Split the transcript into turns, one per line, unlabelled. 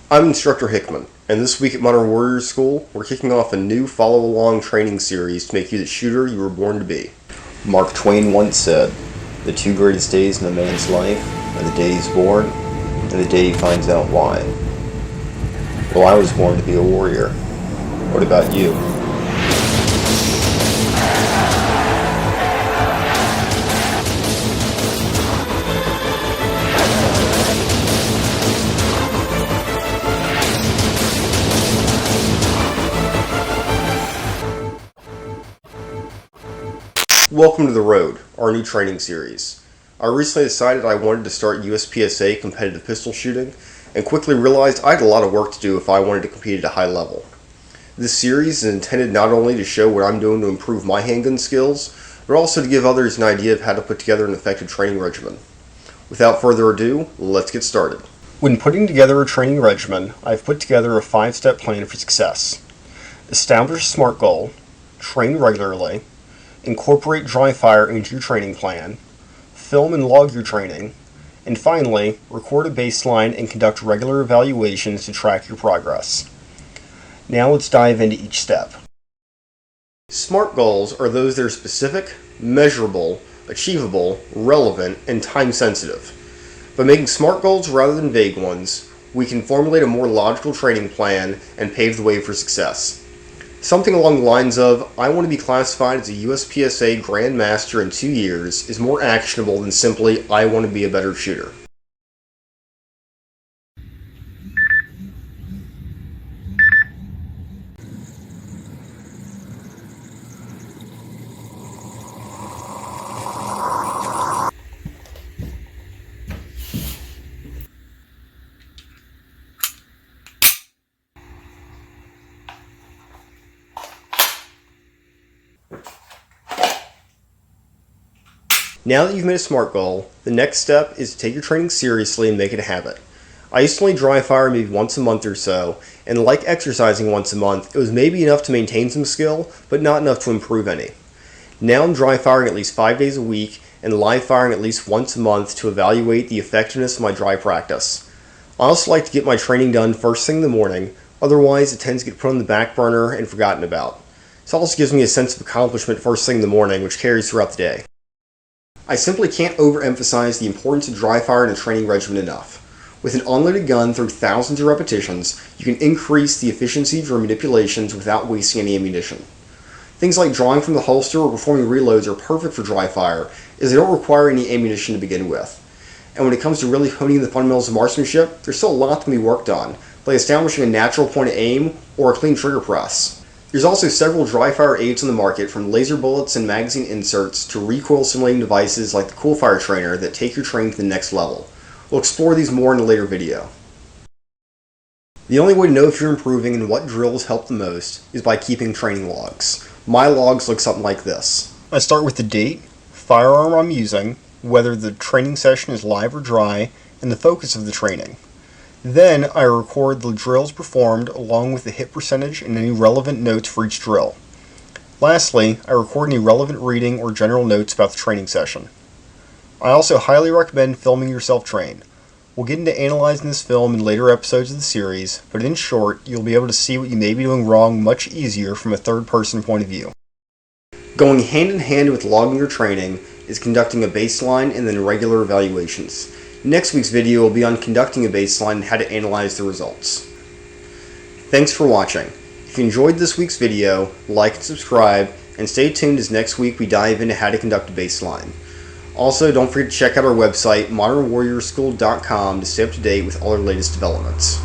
I'm Instructor Hickman, and this week at Modern Warriors School, we're kicking off a new follow-along training series to make you the shooter you were born to be.
Mark Twain once said, "The two greatest days in a man's life are the day he's born and the day he finds out why." Well, I was born to be a warrior. What about you?
Welcome to The Road, our new training series. I recently decided I wanted to start USPSA competitive pistol shooting, and quickly realized I had a lot of work to do if I wanted to compete at a high level. This series is intended not only to show what I'm doing to improve my handgun skills, but also to give others an idea of how to put together an effective training regimen. Without further ado, let's get started. When putting together a training regimen, I've put together a 5-step plan for success. Establish a SMART goal, train regularly, incorporate dry fire into your training plan, film and log your training, and finally, record a baseline and conduct regular evaluations to track your progress. Now let's dive into each step. SMART goals are those that are specific, measurable, achievable, relevant, and time-sensitive. By making SMART goals rather than vague ones, we can formulate a more logical training plan and pave the way for success. Something along the lines of, "I want to be classified as a USPSA Grand Master in 2 years" is more actionable than simply, "I want to be a better shooter." Now that you've made a SMART goal, the next step is to take your training seriously and make it a habit. I used to only dry fire maybe once a month or so, and like exercising once a month, it was maybe enough to maintain some skill, but not enough to improve any. Now I'm dry firing at least 5 days a week and live firing at least once a month to evaluate the effectiveness of my dry practice. I also like to get my training done first thing in the morning, otherwise it tends to get put on the back burner and forgotten about. This also gives me a sense of accomplishment first thing in the morning, which carries throughout the day. I simply can't overemphasize the importance of dry fire in a training regimen enough. With an unloaded gun through thousands of repetitions, you can increase the efficiency of your manipulations without wasting any ammunition. Things like drawing from the holster or performing reloads are perfect for dry fire, as they don't require any ammunition to begin with. And when it comes to really honing the fundamentals of marksmanship, there's still a lot that can be worked on, like establishing a natural point of aim or a clean trigger press. There's also several dry fire aids on the market, from laser bullets and magazine inserts to recoil simulating devices like the Coolfire Trainer that take your training to the next level. We'll explore these more in a later video. The only way to know if you're improving and what drills help the most is by keeping training logs. My logs look something like this. I start with the date, firearm I'm using, whether the training session is live or dry, and the focus of the training. Then I record the drills performed along with the hit percentage and any relevant notes for each drill. Lastly, I record any relevant reading or general notes about the training session. I also highly recommend filming yourself train. We'll get into analyzing this film in later episodes of the series, but in short, you'll be able to see what you may be doing wrong much easier from a third-person point of view. Going hand in hand with logging your training is conducting a baseline and then regular evaluations. Next week's video will be on conducting a baseline and how to analyze the results. Thanks for watching. If you enjoyed this week's video, like and subscribe, and stay tuned as next week we dive into how to conduct a baseline. Also, don't forget to check out our website, modernwarriorschool.com, to stay up to date with all our latest developments.